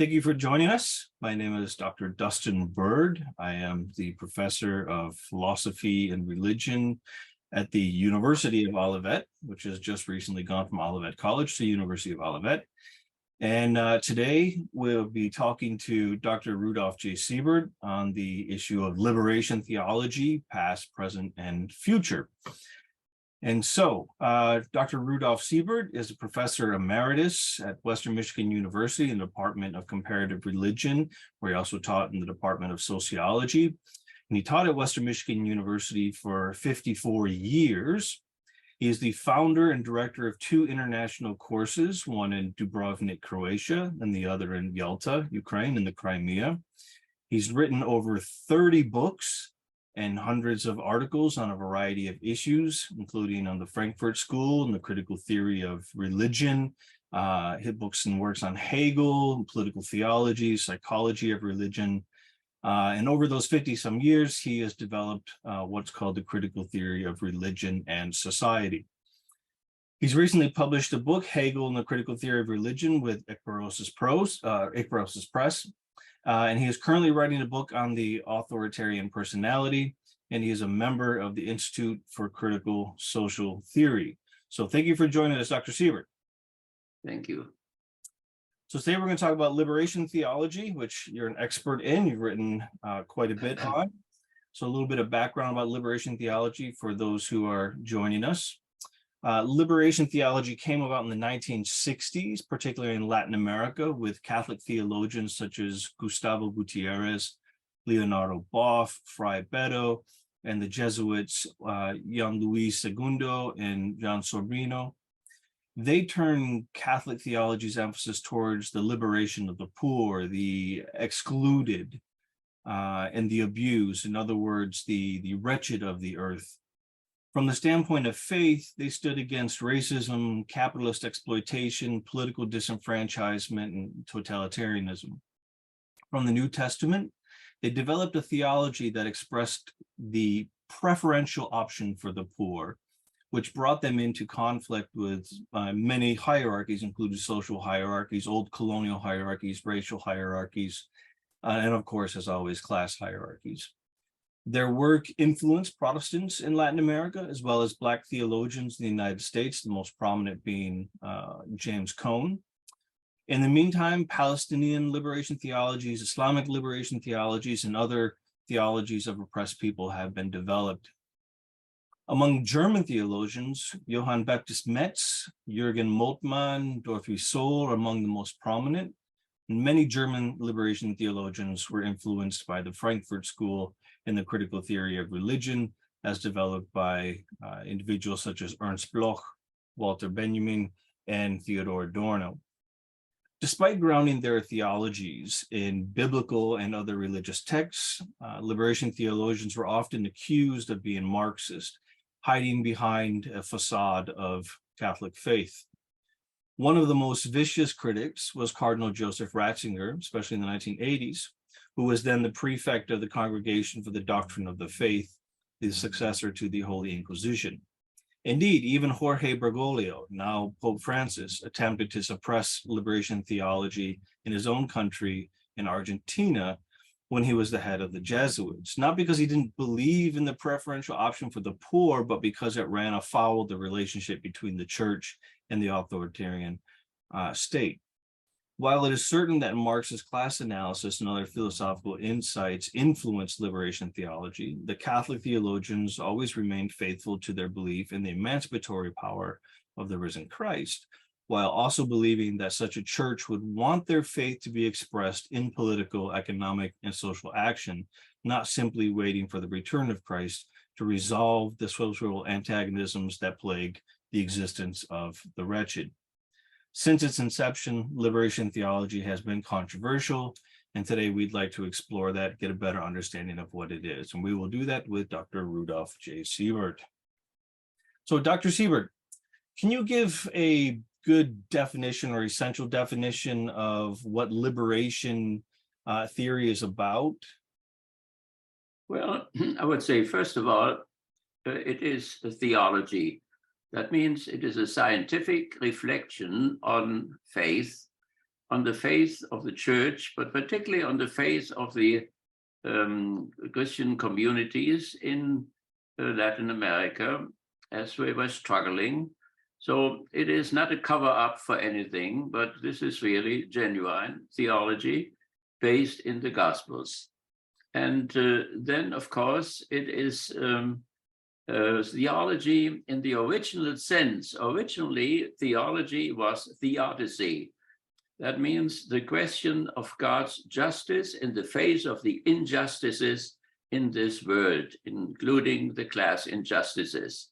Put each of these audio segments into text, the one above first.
Thank you for joining us. My name is Dr. Dustin Byrd. I am the professor of philosophy and religion at the University of Olivet, which has just recently gone from Olivet College to University of Olivet. And today we'll be talking to Dr. Rudolf J. Siebert on the issue of liberation theology, past, present, and future. And so Dr. Rudolf Siebert is a professor emeritus at Western Michigan University in the Department of Comparative Religion, where he also taught in the Department of Sociology. And he taught at Western Michigan University for 54 years. He is the founder and director of two international courses, one in Dubrovnik, Croatia, and the other in Yalta, Ukraine, in the Crimea. He's written over 30 books and hundreds of articles on a variety of issues, including on the Frankfurt School and the critical theory of religion, his books and works on Hegel, political theology, psychology of religion. And over those 50-some years, he has developed what's called the critical theory of religion and society. He's recently published a book, Hegel and the Critical Theory of Religion, with Ekpyrosis Press. And he is currently writing a book on the authoritarian personality, and he is a member of the Institute for Critical Social Theory. So thank you for joining us, Dr. Siebert. Thank you. So today we're going to talk about liberation theology, which you're an expert in. You've written quite a bit on. So a little bit of background about liberation theology for those who are joining us. Liberation theology came about in the 1960s, particularly in Latin America, with Catholic theologians such as Gustavo Gutierrez, Leonardo Boff, Fray Beto, and the Jesuits Jean Luis II and John Sobrino. They turned Catholic theology's emphasis towards the liberation of the poor, the excluded, and the abused. In other words, the wretched of the earth. From the standpoint of faith, they stood against racism, capitalist exploitation, political disenfranchisement, and totalitarianism. From the New Testament, they developed a theology that expressed the preferential option for the poor, which brought them into conflict with many hierarchies, including social hierarchies, old colonial hierarchies, racial hierarchies, and of course, as always, class hierarchies. Their work influenced Protestants in Latin America, as well as Black theologians in the United States, the most prominent being James Cone. In the meantime, Palestinian liberation theologies, Islamic liberation theologies, and other theologies of oppressed people have been developed. Among German theologians, Johann Baptist Metz, Jürgen Moltmann, Dorothy Sohl are among the most prominent. And many German liberation theologians were influenced by the Frankfurt School and the critical theory of religion, as developed by individuals such as Ernst Bloch, Walter Benjamin, and Theodor Adorno. Despite grounding their theologies in biblical and other religious texts, liberation theologians were often accused of being Marxist, hiding behind a facade of Catholic faith. One of the most vicious critics was Cardinal Joseph Ratzinger, especially in the 1980s, who was then the prefect of the Congregation for the Doctrine of the Faith, the successor to the Holy Inquisition. Indeed, even Jorge Bergoglio, now Pope Francis, attempted to suppress liberation theology in his own country in Argentina when he was the head of the Jesuits, not because he didn't believe in the preferential option for the poor, but because it ran afoul of the relationship between the church and the authoritarian state. While it is certain that Marxist class analysis and other philosophical insights influenced liberation theology, the Catholic theologians always remained faithful to their belief in the emancipatory power of the risen Christ, while also believing that such a church would want their faith to be expressed in political, economic, and social action, not simply waiting for the return of Christ to resolve the social antagonisms that plague the existence of the wretched. Since its inception, liberation theology has been controversial, and today we'd like to explore that, get a better understanding of what it is. And we will do that with Dr. Rudolf J. Siebert. So Dr. Siebert, can you give a good definition or essential definition of what liberation theory is about? Well, I would say, first of all, it is a theology. That means it is a scientific reflection on faith on the faith of the church, but particularly on the faith of the Christian communities in Latin America as we were struggling. So it is not a cover-up for anything, but this is really genuine theology based in the Gospels. And then, of course, it is theology in the original sense. Originally, theology was theodicy. That means the question of God's justice in the face of the injustices in this world, including the class injustices.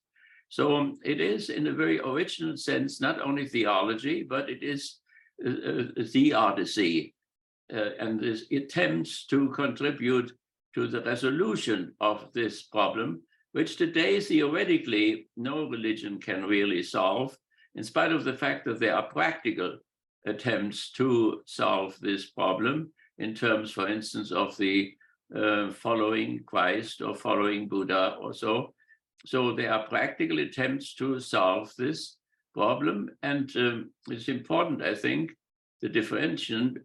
So it is, in a very original sense, not only theology, but it is theodicy, and this attempts to contribute to the resolution of this problem, which today, theoretically, no religion can really solve, in spite of the fact that there are practical attempts to solve this problem in terms, for instance, of the following Christ or following Buddha or so. So there are practical attempts to solve this problem. And it's important, I think, the differentiation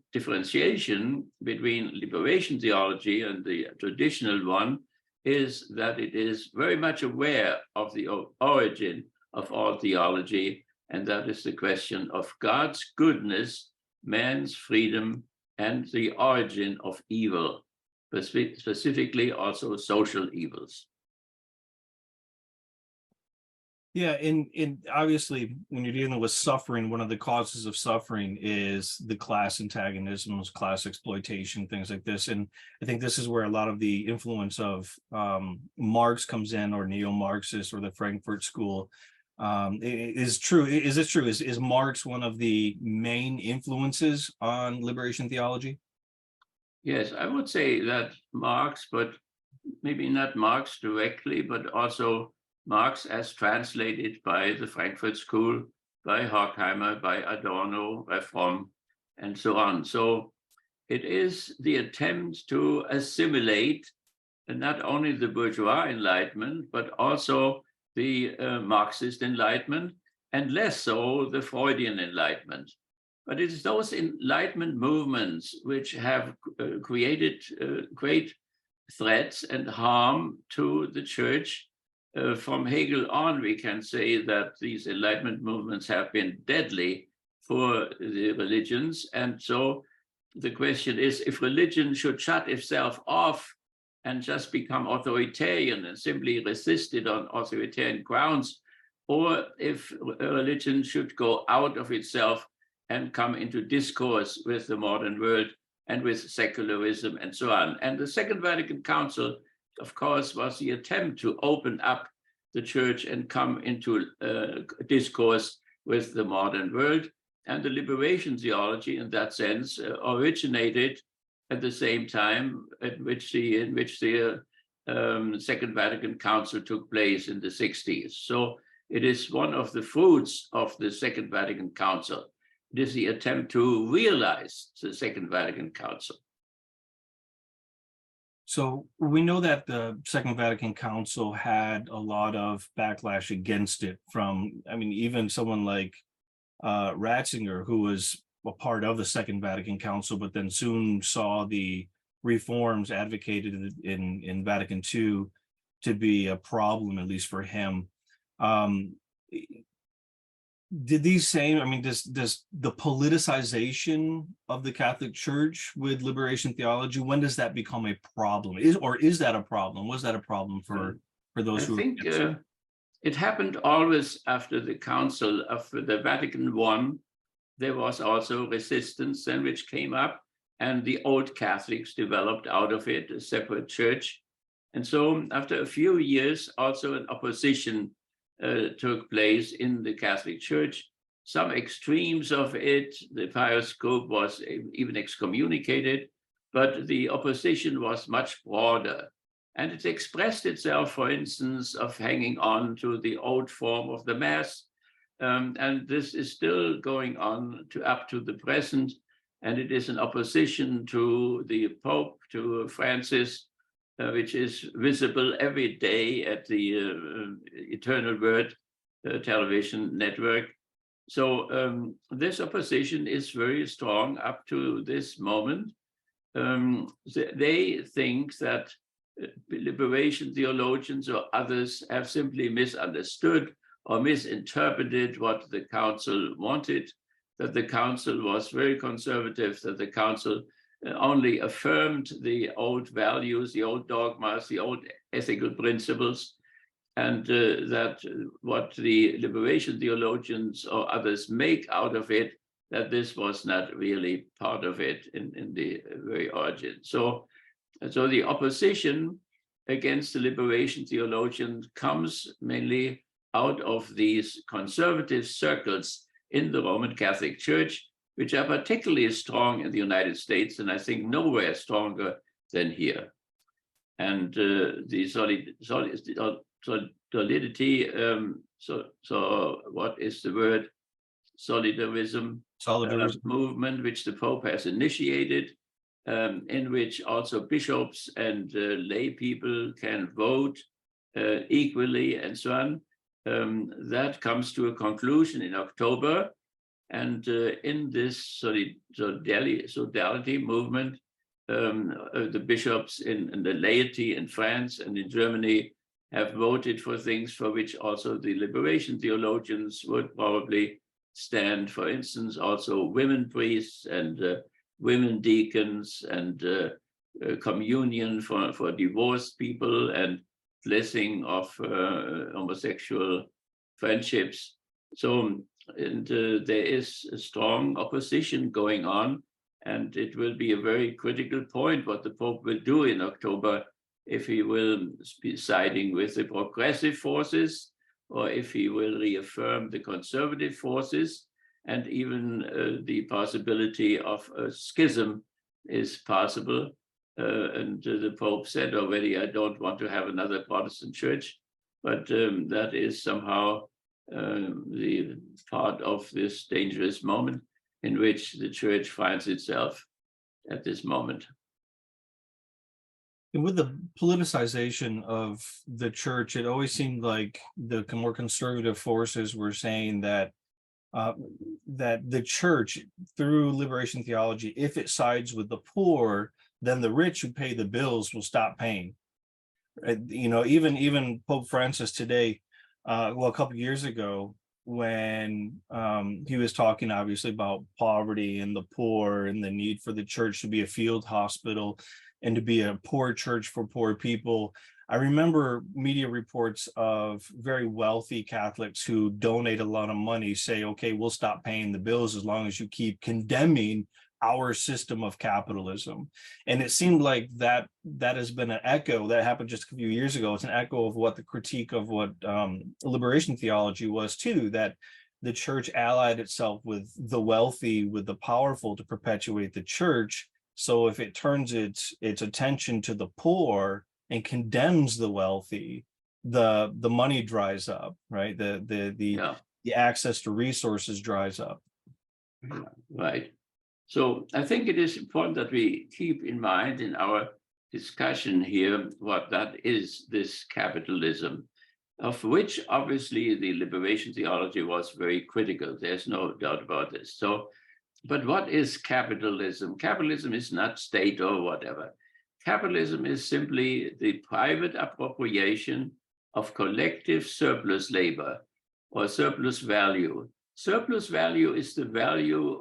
between liberation theology and the traditional one is that it is very much aware of the origin of all theology, and that is the question of God's goodness, man's freedom, and the origin of evil, specifically also social evils. Yeah, and obviously, when you're dealing with suffering, one of the causes of suffering is the class antagonisms, class exploitation, things like this. And I think this is where a lot of the influence of Marx comes in, or neo-Marxist, or the Frankfurt School is true. Is it true? Is Marx one of the main influences on liberation theology? Yes, I would say that Marx, but maybe not Marx directly, but also Marx as translated by the Frankfurt School, by Horkheimer, by Adorno, by Fromm, and so on. So it is the attempt to assimilate not only the bourgeois Enlightenment, but also the Marxist Enlightenment, and less so the Freudian Enlightenment. But it is those Enlightenment movements which have created great threats and harm to the church. From Hegel on, we can say that these Enlightenment movements have been deadly for the religions. And so the question is, if religion should shut itself off and just become authoritarian and simply resist it on authoritarian grounds, or if religion should go out of itself and come into discourse with the modern world and with secularism and so on. And the Second Vatican Council, of course, was the attempt to open up the church and come into discourse with the modern world. And the liberation theology, in that sense, originated at the same time in which the Second Vatican Council took place in the 60s. So it is one of the fruits of the Second Vatican Council. It is the attempt to realize the Second Vatican Council. So we know that the Second Vatican Council had a lot of backlash against it from, I mean, even someone like Ratzinger, who was a part of the Second Vatican Council, but then soon saw the reforms advocated in Vatican II to be a problem, at least for him. Did these same, I mean, does the politicization of the Catholic Church with liberation theology, when does that become a problem? Is that a problem? Was that a problem for those who? I think it happened always after the Council of the Vatican I. There was also resistance then which came up, and the old Catholics developed out of it a separate church. And so after a few years, also an opposition took place in the Catholic Church. Some extremes of it, the pious group was even excommunicated, but the opposition was much broader. And it expressed itself, for instance, of hanging on to the old form of the Mass. And this is still going on up to the present. And it is an opposition to the Pope, to Francis, which is visible every day at the Eternal Word television network. So this opposition is very strong up to this moment. They think that liberation theologians or others have simply misunderstood or misinterpreted what the council wanted, that the council was very conservative, that the council only affirmed the old values, the old dogmas, the old ethical principles, and that what the liberation theologians or others make out of it, that this was not really part of it in the very origin. So the opposition against the liberation theologians comes mainly out of these conservative circles in the Roman Catholic Church, which are particularly strong in the United States, and I think nowhere stronger than here. And the solidity, so what is the word? Solidarism movement, which the Pope has initiated, in which also bishops and lay people can vote equally and so on. That comes to a conclusion in October. And in this solidarity movement, the bishops and the laity in France and in Germany have voted for things for which also the liberation theologians would probably stand. For instance, also women priests and women deacons and communion for divorced people and blessing of homosexual friendships. So there is a strong opposition going on, and it will be a very critical point what the Pope will do in October, if he will be siding with the progressive forces or if he will reaffirm the conservative forces, and even the possibility of a schism is possible. And the Pope said already, I don't want to have another Protestant church, but that is somehow the part of this dangerous moment in which the church finds itself at this moment. And with the politicization of the church, it always seemed like the more conservative forces were saying that that the church, through liberation theology, if it sides with the poor, then the rich who pay the bills will stop paying. You know, even Pope Francis today, a couple of years ago, when he was talking obviously about poverty and the poor and the need for the church to be a field hospital and to be a poor church for poor people. I remember media reports of very wealthy Catholics who donate a lot of money say, okay, we'll stop paying the bills as long as you keep condemning our system of capitalism. And it seemed like that has been an echo that happened just a few years ago. It's an echo of what the critique of what liberation theology was too, that the church allied itself with the wealthy, with the powerful to perpetuate the church. So if it turns its attention to the poor and condemns the wealthy, the money dries up, right? The access to resources dries up. Right. So I think it is important that we keep in mind in our discussion here what that is, this capitalism, of which obviously the liberation theology was very critical. There's no doubt about this. So, but what is capitalism? Capitalism is not state or whatever. Capitalism is simply the private appropriation of collective surplus labor or surplus value. Surplus value is the value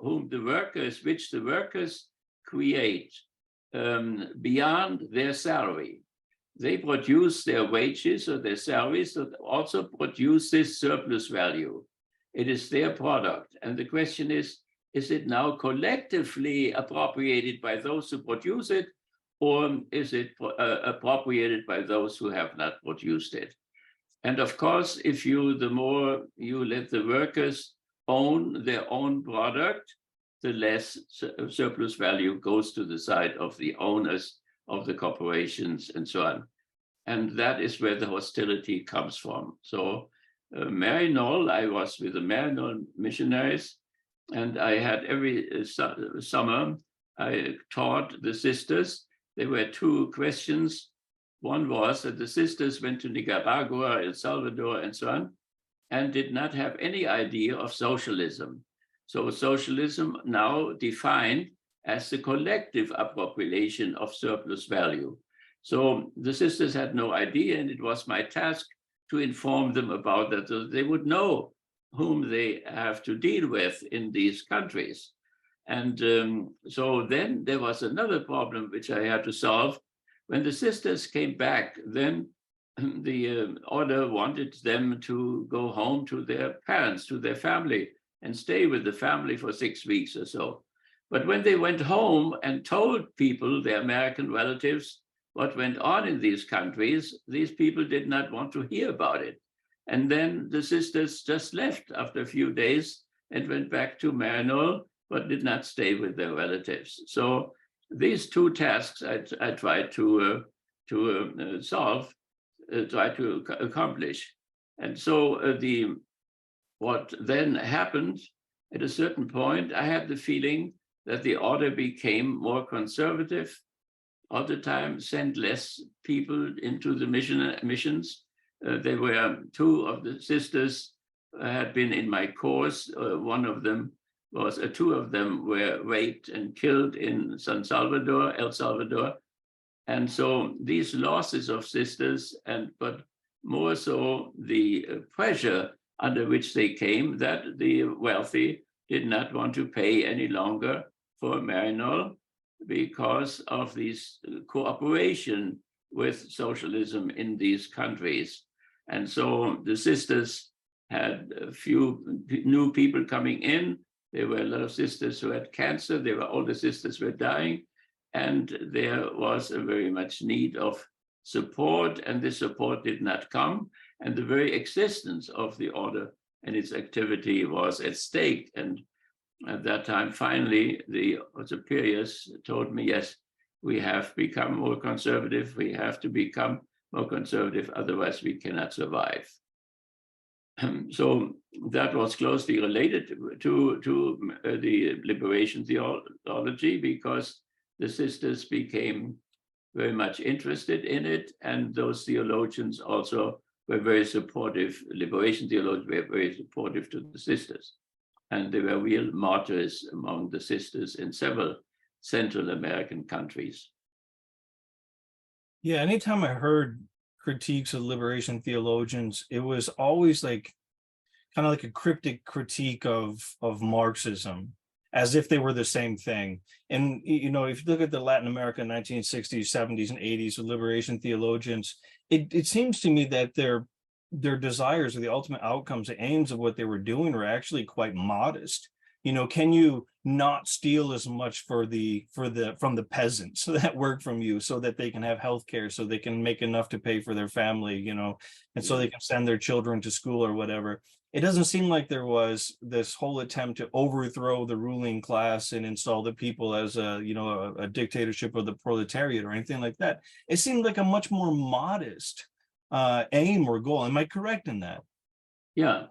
which the workers create beyond their salary. They produce their wages or their salaries that also produce this surplus value. It is their product. And the question is it now collectively appropriated by those who produce it, or is it appropriated by those who have not produced it? And of course, the more you let the workers own their own product, the less surplus value goes to the side of the owners of the corporations and so on. And that is where the hostility comes from. So Maryknoll, I was with the Maryknoll missionaries, and I had every summer, I taught the sisters. There were two questions. One was that the sisters went to Nicaragua, El Salvador, and so on, and did not have any idea of socialism. So socialism now defined as the collective appropriation of surplus value. So the sisters had no idea, and it was my task to inform them about that, so they would know whom they have to deal with in these countries. And so then there was another problem which I had to solve. When the sisters came back, then the order wanted them to go home to their parents, to their family, and stay with the family for 6 weeks or so. But when they went home and told people, their American relatives, what went on in these countries, these people did not want to hear about it. And then the sisters just left after a few days and went back to Maryknoll, but did not stay with their relatives. So these two tasks I tried to solve, try to accomplish. And so what then happened, at a certain point, I had the feeling that the order became more conservative all the time, sent less people into the missions. There were two of the sisters had been in my course. One of them was, two of them were raped and killed in El Salvador. And so these losses of sisters, but more so the pressure under which they came, that the wealthy did not want to pay any longer for Maryknoll because of this cooperation with socialism in these countries. And so the sisters had a few new people coming in. There were a lot of sisters who had cancer. There were older sisters who were dying. And there was a very much need of support, and this support did not come. And the very existence of the order and its activity was at stake. And at that time, finally, the superiors told me, yes, we have become more conservative. We have to become more conservative, otherwise we cannot survive. So that was closely related to the liberation theology, because the sisters became very much interested in it, and those theologians also were very supportive. Liberation theologians were very supportive to the sisters, and they were real martyrs among the sisters in several Central American countries. Yeah, anytime I heard critiques of liberation theologians, it was always like kind of like a cryptic critique of Marxism, as if they were the same thing. And you know, if you look at the Latin America 1960s, 70s, and 80s with liberation theologians, it seems to me that their desires or the ultimate outcomes, the aims of what they were doing were actually quite modest. You know, can you not steal as much from the peasants that work from you, so that they can have health care, so they can make enough to pay for their family, you know, and so they can send their children to school or whatever. It doesn't seem like there was this whole attempt to overthrow the ruling class and install the people as a dictatorship of the proletariat or anything like that. It seemed like a much more modest aim or goal. Am I correct in that? Yeah,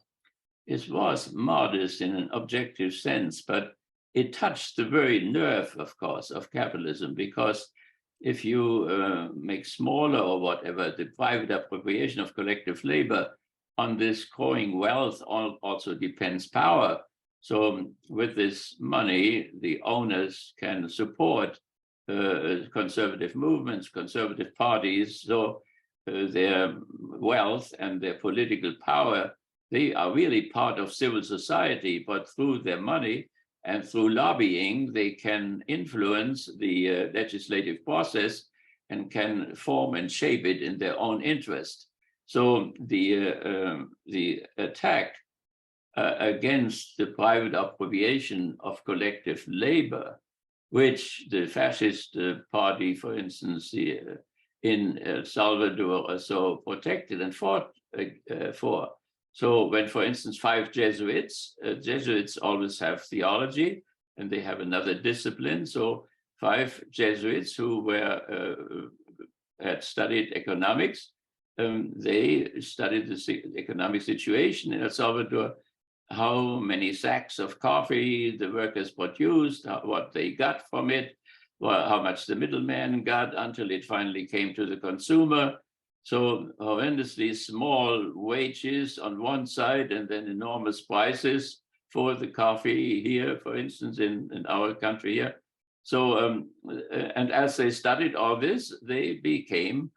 it was modest in an objective sense, but it touched the very nerve, of course, of capitalism, because if you make smaller or whatever the private appropriation of collective labor, on this growing wealth also depends power. So with this money, the owners can support conservative movements, conservative parties. So their wealth and their political power, they are really part of civil society, but through their money and through lobbying, they can influence the legislative process and can form and shape it in their own interest. So the attack against the private appropriation of collective labor, which the fascist party, for instance, in El Salvador or so protected and fought for. So when, for instance, 5 Jesuits always have theology, and they have another discipline. So 5 Jesuits who had studied economics, they studied the economic situation in El Salvador, how many sacks of coffee the workers produced, what they got from it, how much the middleman got until it finally came to the consumer. So horrendously small wages on one side and then enormous prices for the coffee here, for instance, in our country here. So, and as they studied all this, they became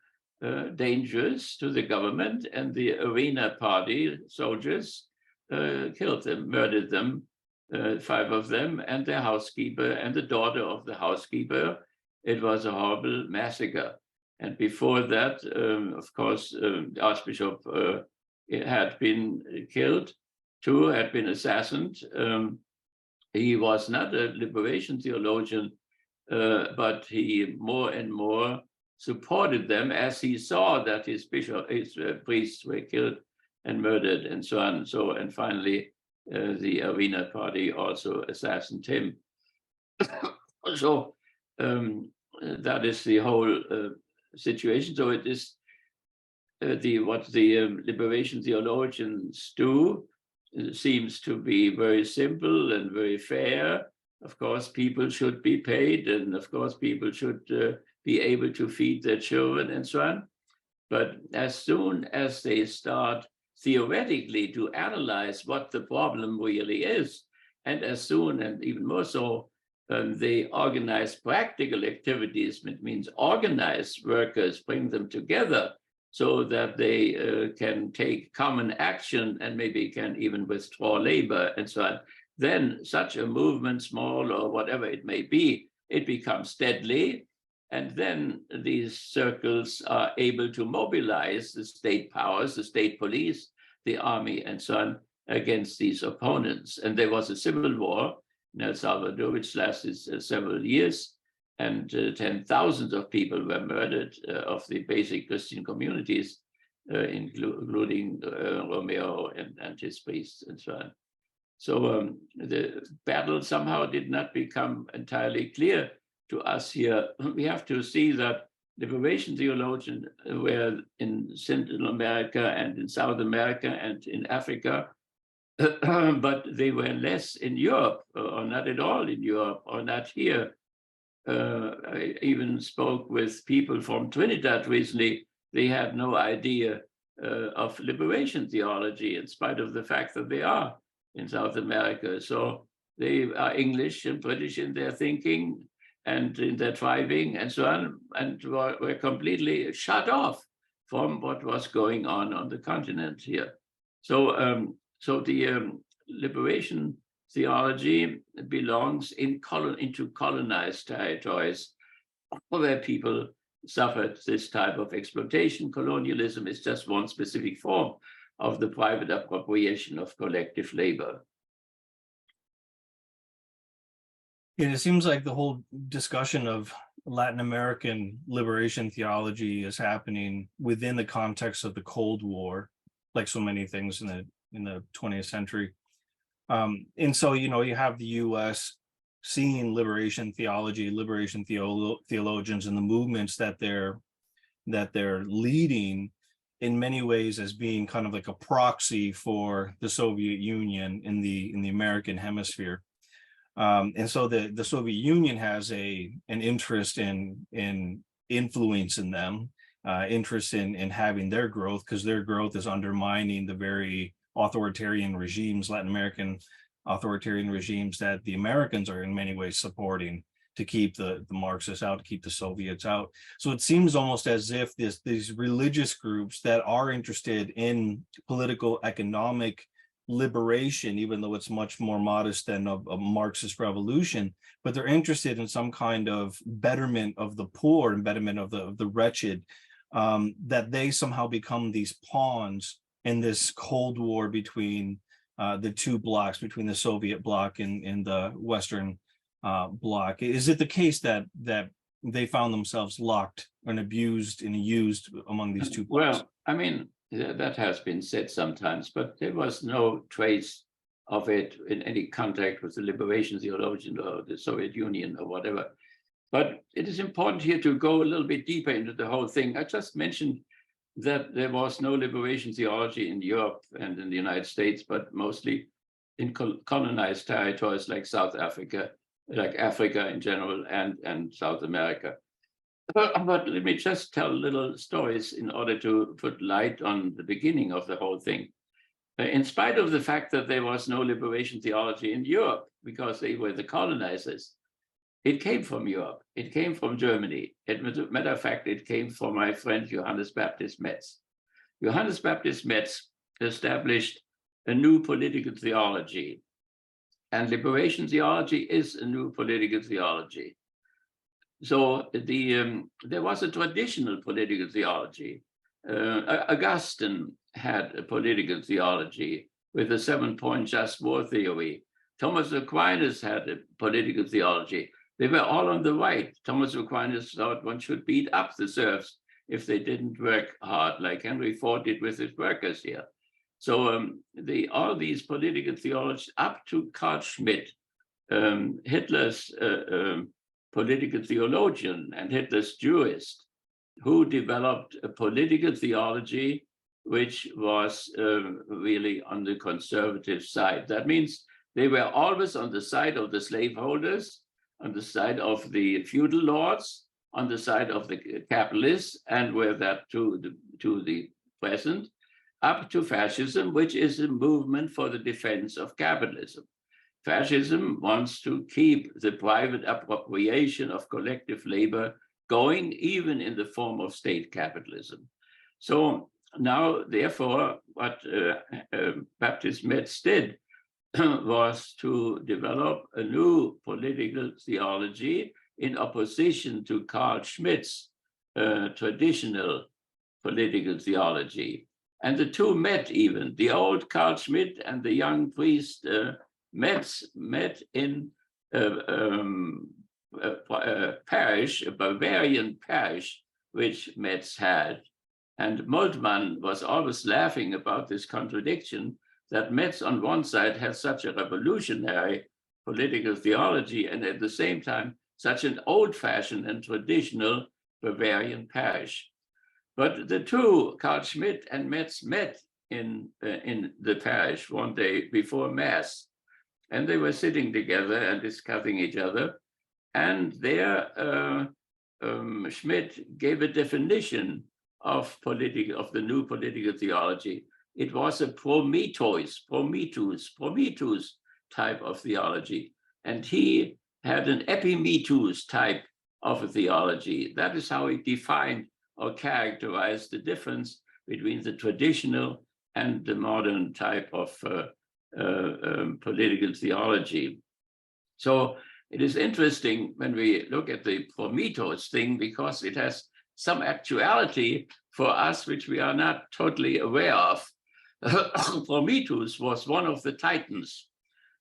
dangerous to the government, and the arena party soldiers killed them, murdered them, 5 of them, and their housekeeper and the daughter of the housekeeper. It was a horrible massacre. And before that, of course, the Archbishop had been killed. 2 had been assassinated. He was not a liberation theologian, but he more and more supported them as he saw that his priests were killed and murdered and so on. So, and finally, the arena party also assassinated him. So that is the whole situation. So it is what the liberation theologians do seems to be very simple and very fair. Of course, people should be paid, and of course, people should be able to feed their children and so on. But as soon as they start theoretically to analyze what the problem really is, and as soon and even more so, they organize practical activities, which means organize workers, bring them together so that they can take common action and maybe can even withdraw labor and so on. Then such a movement, small or whatever it may be, it becomes deadly. And then these circles are able to mobilize the state powers, the state police, the army, and so on, against these opponents. And there was a civil war in El Salvador, which lasted several years, and 10,000 of people were murdered of the basic Christian communities, including Romeo and his priests and so on. So the battle somehow did not become entirely clear to us here. We have to see that liberation theologians were in Central America and in South America and in Africa, but they were less in Europe, or not at all in Europe, or not here. I even spoke with people from Trinidad recently. They had no idea of liberation theology, in spite of the fact that they are in South America. So they are English and British in their thinking and in their driving and so on, and were completely shut off from what was going on the continent here. So, so the liberation theology belongs into colonized territories where people suffered this type of exploitation. Colonialism is just one specific form of the private appropriation of collective labor. And it seems like the whole discussion of Latin American liberation theology is happening within the context of the Cold War, like so many things in the 20th century. And so, you know, you have the US seeing liberation theology, liberation theologians, and the movements that they're leading in many ways as being kind of like a proxy for the Soviet Union in the American hemisphere. And so the Soviet Union has an interest in influencing them, interest in having their growth, because their growth is undermining the very authoritarian regimes, Latin American authoritarian regimes that the Americans are in many ways supporting to keep the Marxists out, to keep the Soviets out. So it seems almost as if these religious groups that are interested in political, economic liberation, even though it's much more modest than a Marxist revolution, but they're interested in some kind of betterment of the poor and betterment of the wretched, that they somehow become these pawns in this Cold War between the two blocks, between the Soviet bloc and the Western bloc. Is it the case that they found themselves locked and abused and used among these two blocs? Well, I mean, that has been said sometimes, but there was no trace of it in any contact with the liberation theologian or the Soviet Union or whatever. But it is important here to go a little bit deeper into the whole thing. I just mentioned that there was no liberation theology in Europe and in the United States, but mostly in colonized territories like South Africa, like Africa in general, and South America. But let me just tell little stories in order to put light on the beginning of the whole thing. In spite of the fact that there was no liberation theology in Europe, because they were the colonizers, it came from Europe. It came from Germany. As a matter of fact, it came from my friend Johannes Baptist Metz. Johannes Baptist Metz established a new political theology. And liberation theology is a new political theology. So there was a traditional political theology. Augustine had a political theology with the 7-point just war theory. Thomas Aquinas had a political theology. They were all on the right. Thomas Aquinas thought one should beat up the serfs if they didn't work hard, like Henry Ford did with his workers here. So all these political theologies up to Carl Schmitt, Hitler's political theologian and Hitler's jurist, who developed a political theology which was really on the conservative side. That means they were always on the side of the slaveholders, on the side of the feudal lords, on the side of the capitalists, and were that to the present, up to fascism, which is a movement for the defense of capitalism. Fascism wants to keep the private appropriation of collective labor going, even in the form of state capitalism. So now, therefore, what Baptist Metz did was to develop a new political theology in opposition to Carl Schmitt's traditional political theology. And the two met even. The old Carl Schmitt and the young priest Metz met in a parish, a Bavarian parish, which Metz had. And Moltmann was always laughing about this contradiction that Metz on one side has such a revolutionary political theology and at the same time such an old-fashioned and traditional Bavarian parish. But the two, Carl Schmitt and Metz, met in the parish one day before Mass, and they were sitting together and discussing each other. And there, Schmitt gave a definition of the new political theology. It was a Prometheus type of theology. And he had an Epimetheus type of a theology. That is how he defined or characterized the difference between the traditional and the modern type of political theology. So it is interesting when we look at the Prometheus thing, because it has some actuality for us, which we are not totally aware of. Prometheus was one of the Titans.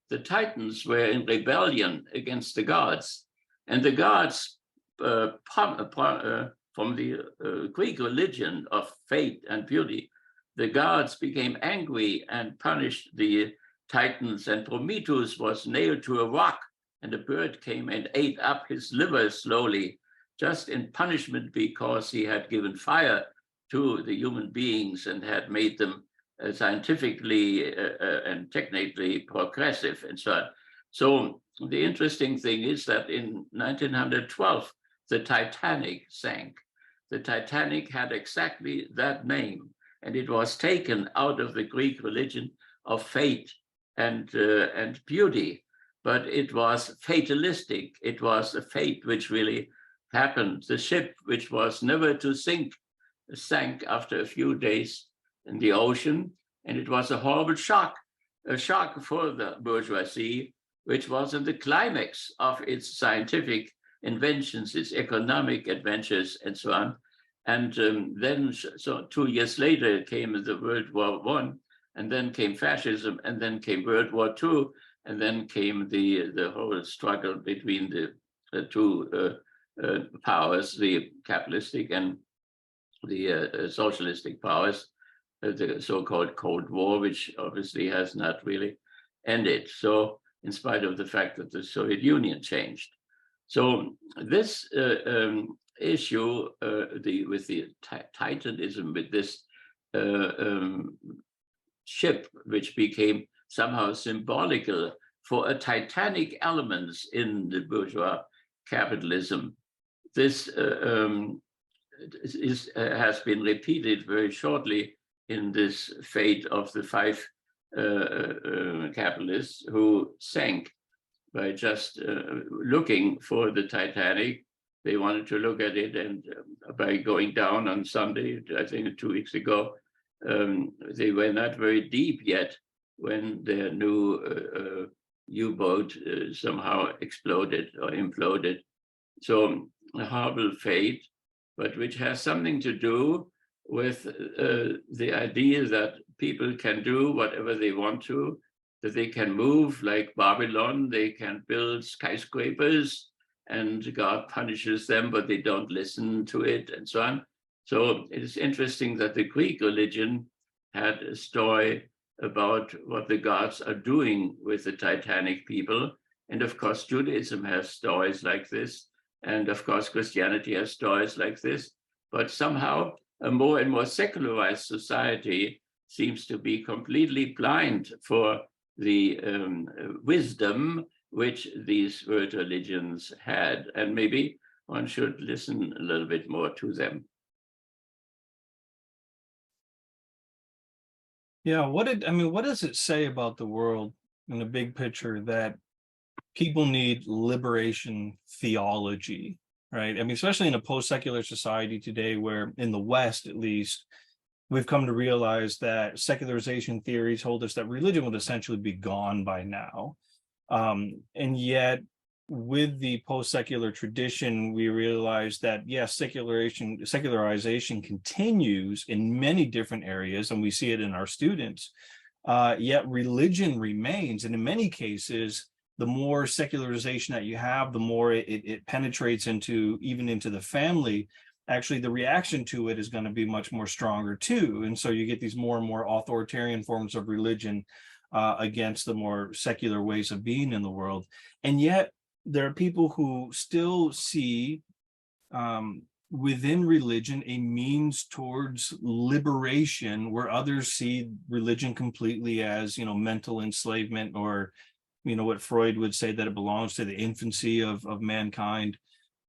The Titans were in rebellion against the gods, and the gods, from the Greek religion of fate and beauty, the gods became angry and punished the Titans, and Prometheus was nailed to a rock, and a bird came and ate up his liver slowly, just in punishment because he had given fire to the human beings and had made them scientifically and technically progressive and so on. So the interesting thing is that in 1912, the Titanic sank. The Titanic had exactly that name, and it was taken out of the Greek religion of fate and beauty, but it was fatalistic. It was a fate which really happened. The ship, which was never to sink, sank after a few days in the ocean, and it was a horrible shock, a shock for the bourgeoisie, which was in the climax of its scientific inventions, its economic adventures, and so on. And then, so 2 years later, came the World War I, and then came fascism, and then came World War II, and then came the whole struggle between the two powers, the capitalistic and the socialistic powers, the so-called Cold War, which obviously has not really ended. So, in spite of the fact that the Soviet Union changed. So this issue with the Titanism, with this ship, which became somehow symbolical for a titanic elements in the bourgeois capitalism, this has been repeated very shortly in this fate of the five capitalists who sank by just looking for the Titanic. They wanted to look at it, and by going down on Sunday, I think 2 weeks ago, they were not very deep yet when their new U-boat somehow exploded or imploded. So a horrible fate, but which has something to do with the idea that people can do whatever they want to, that they can move like Babylon, they can build skyscrapers, and God punishes them, but they don't listen to it, and so on. So it is interesting that the Greek religion had a story about what the gods are doing with the Titanic people. And of course, Judaism has stories like this. And of course, Christianity has stories like this. But somehow a more and more secularized society seems to be completely blind for the wisdom which these world religions had. And maybe one should listen a little bit more to them. Yeah, what does it say about the world in the big picture that people need liberation theology, right? I mean, especially in a post-secular society today, where in the West, at least, we've come to realize that secularization theories told us that religion would essentially be gone by now. And yet, with the post-secular tradition, we realize that, yes, secularization continues in many different areas, and we see it in our students, yet religion remains. And in many cases, the more secularization that you have, the more it penetrates into the family. Actually, the reaction to it is going to be much more stronger too. And so you get these more and more authoritarian forms of religion against the more secular ways of being in the world. And yet there are people who still see within religion a means towards liberation, where others see religion completely as, mental enslavement, or, what Freud would say, that it belongs to the infancy of mankind.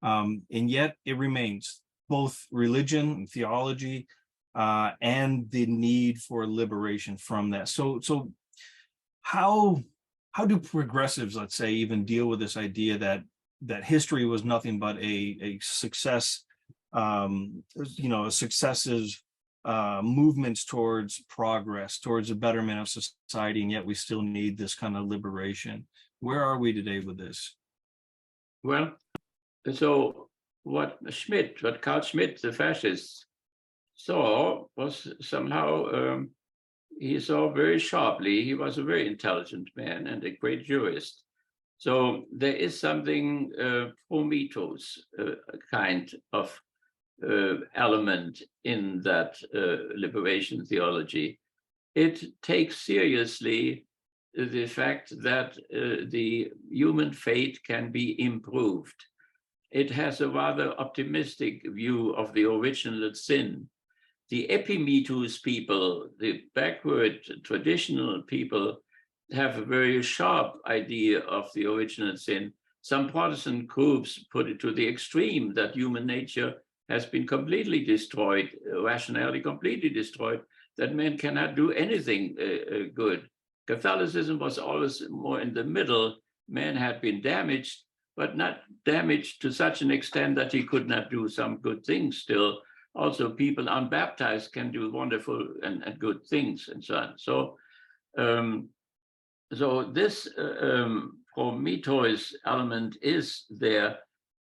And yet it remains both religion and theology and the need for liberation from that. So how do progressives, let's say, even deal with this idea that history was nothing but a success, successive movements towards progress, towards a betterment of society, and yet we still need this kind of liberation? Where are we today with this? Well, so what Carl Schmitt, the fascist, saw was somehow, he saw very sharply. He was a very intelligent man and a great jurist. So there is something prometheus kind of element in that liberation theology. It takes seriously the fact that the human fate can be improved. It has a rather optimistic view of the original sin. The Epimetheus people, the backward traditional people, have a very sharp idea of the original sin. Some Protestant groups put it to the extreme that human nature has been completely destroyed, rationality completely destroyed, that man cannot do anything good. Catholicism was always more in the middle. Man had been damaged, but not damaged to such an extent that he could not do some good things still. Also, people unbaptized can do wonderful and good things, and so on. So this prometheus element is there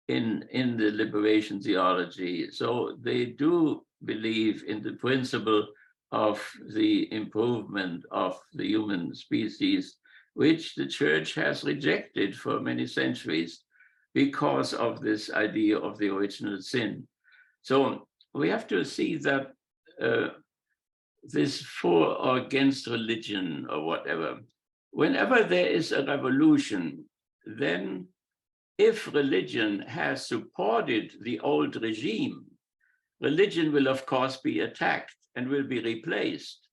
in the liberation theology. So they do believe in the principle of the improvement of the human species, which the church has rejected for many centuries because of this idea of the original sin. So we have to see that this for or against religion or whatever, whenever there is a revolution, then if religion has supported the old regime, religion will of course be attacked and will be replaced.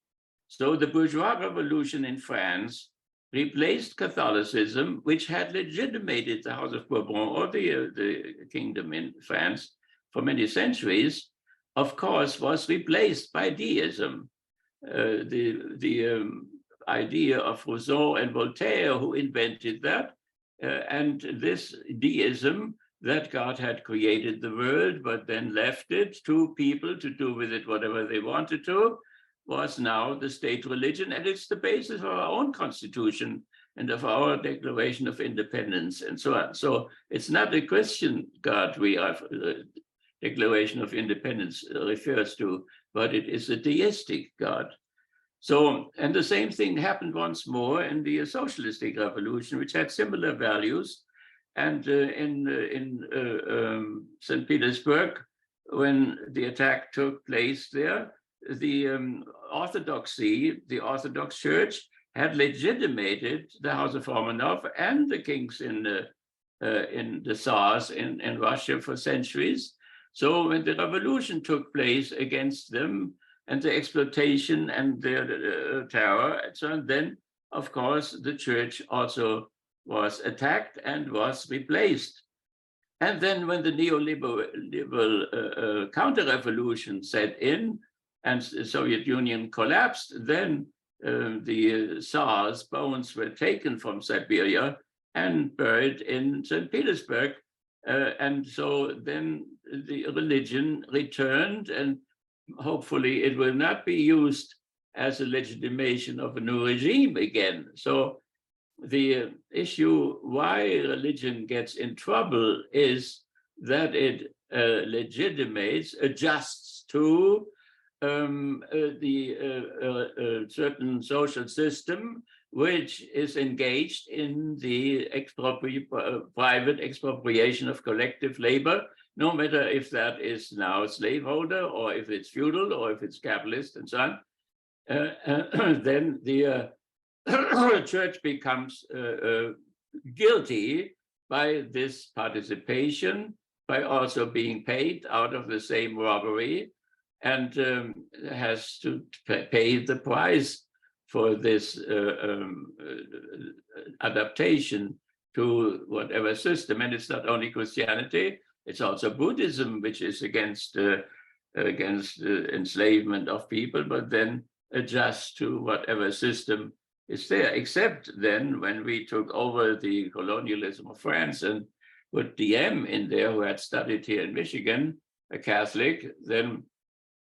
So the bourgeois revolution in France replaced Catholicism, which had legitimated the House of Bourbon or the kingdom in France for many centuries, of course, was replaced by deism. The idea of Rousseau and Voltaire, who invented that, and this deism, that God had created the world, but then left it to people to do with it whatever they wanted to, was now the state religion, and it's the basis of our own constitution and of our Declaration of Independence and so on. So it's not a Christian God we have, Declaration of Independence refers to, but it is a deistic God. So, and the same thing happened once more in the socialistic revolution, which had similar values. And in St. Petersburg, when the attack took place there, the orthodoxy, the Orthodox Church, had legitimated the House of Romanov and the kings in the Tsars in Russia for centuries. So when the revolution took place against them and the exploitation and the terror and so on, then of course the church also was attacked and was replaced. And then when the neoliberal counter-revolution set in and the Soviet Union collapsed, then the Tsar's bones were taken from Siberia and buried in St. Petersburg. And so then the religion returned, and hopefully it will not be used as a legitimation of a new regime again. So the issue why religion gets in trouble is that it legitimates, adjusts to the certain social system which is engaged in the private expropriation of collective labor, no matter if that is now slaveholder or if it's feudal or if it's capitalist and so on. Then the church becomes guilty by this participation, by also being paid out of the same robbery, and has to pay the price for this adaptation to whatever system. And it's not only Christianity, it's also Buddhism, which is against enslavement of people, but then adjusts to whatever system is there, except then when we took over the colonialism of France and put DM in there, who had studied here in Michigan, a Catholic, then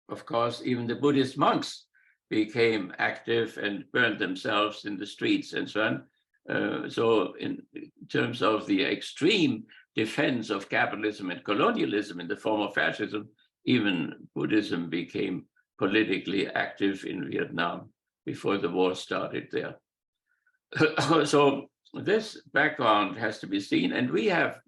of course even the Buddhist monks became active and burned themselves in the streets and so on. So in terms of the extreme defense of capitalism and colonialism in the form of fascism, even Buddhism became politically active in Vietnam before the war started there. So this background has to be seen, and we have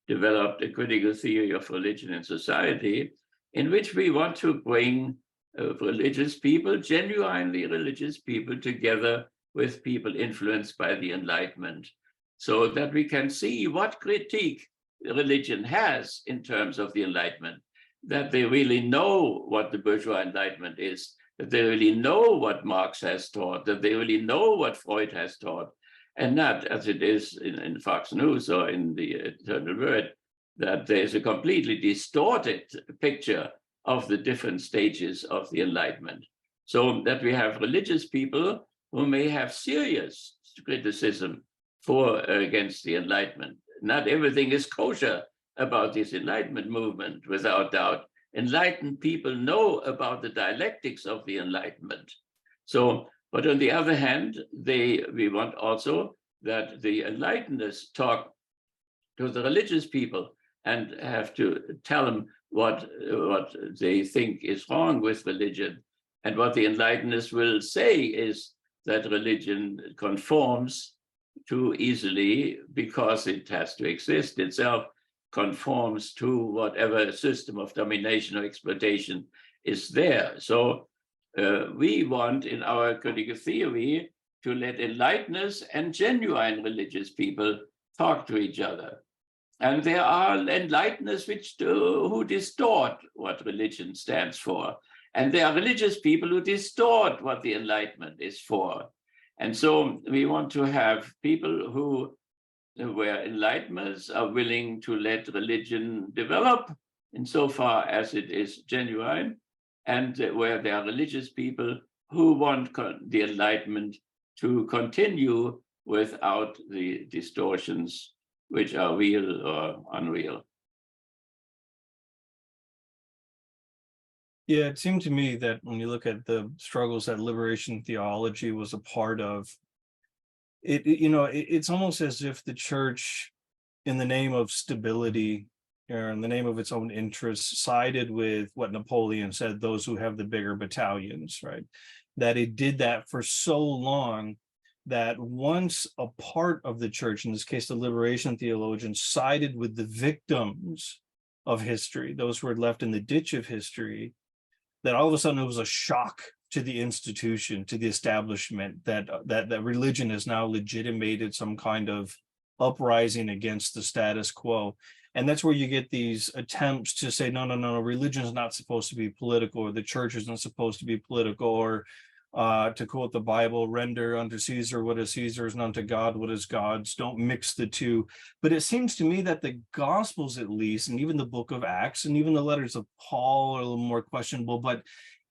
developed a critical theory of religion and society in which we want to bring religious people, genuinely religious people, together with people influenced by the Enlightenment, so that we can see what critique religion has in terms of the Enlightenment, that they really know what the bourgeois Enlightenment is, that they really know what Marx has taught, that they really know what Freud has taught, and not as it is in Fox News or in the Eternal Word, that there's a completely distorted picture of the different stages of the Enlightenment. So that we have religious people who may have serious criticism against the Enlightenment. Not everything is kosher about this Enlightenment movement, without doubt. Enlightened people know about the dialectics of the Enlightenment. So, but on the other hand, we want also that the Enlighteners talk to the religious people and have to tell them what they think is wrong with religion. And what the Enlighteners will say is that religion conforms too easily because it has to exist itself, conforms to whatever system of domination or exploitation is there. So we want in our critical theory to let enlighteners and genuine religious people talk to each other. And there are enlighteners who distort what religion stands for. And there are religious people who distort what the Enlightenment is for. And so we want to have people who where enlightenments are willing to let religion develop insofar as it is genuine, and where there are religious people who want the Enlightenment to continue without the distortions which are real or unreal. Yeah, it seemed to me that when you look at the struggles that liberation theology was a part of, it's almost as if the church, in the name of stability or in the name of its own interests, sided with what Napoleon said, those who have the bigger battalions, right? That it did that for so long that once a part of the church, in this case, the liberation theologians, sided with the victims of history, those who were left in the ditch of history, that all of a sudden it was a shock to the institution, to the establishment, that religion has now legitimated some kind of uprising against the status quo. And that's where you get these attempts to say, no, religion is not supposed to be political, or the church isn't supposed to be political, or to quote the Bible, render unto Caesar what is Caesar's and unto God what is God's. Don't mix the two. But it seems to me that the Gospels, at least, and even the book of Acts, and even the letters of Paul are a little more questionable, but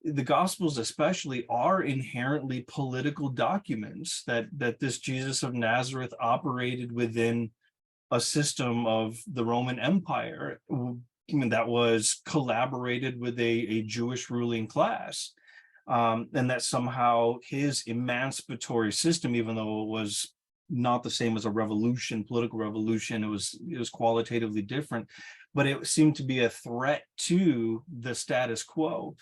the Gospels especially are inherently political documents, that this Jesus of Nazareth operated within a system of the Roman Empire that was collaborated with a Jewish ruling class. And that somehow his emancipatory system, even though it was not the same as a revolution, political revolution, it was qualitatively different, but it seemed to be a threat to the status quo.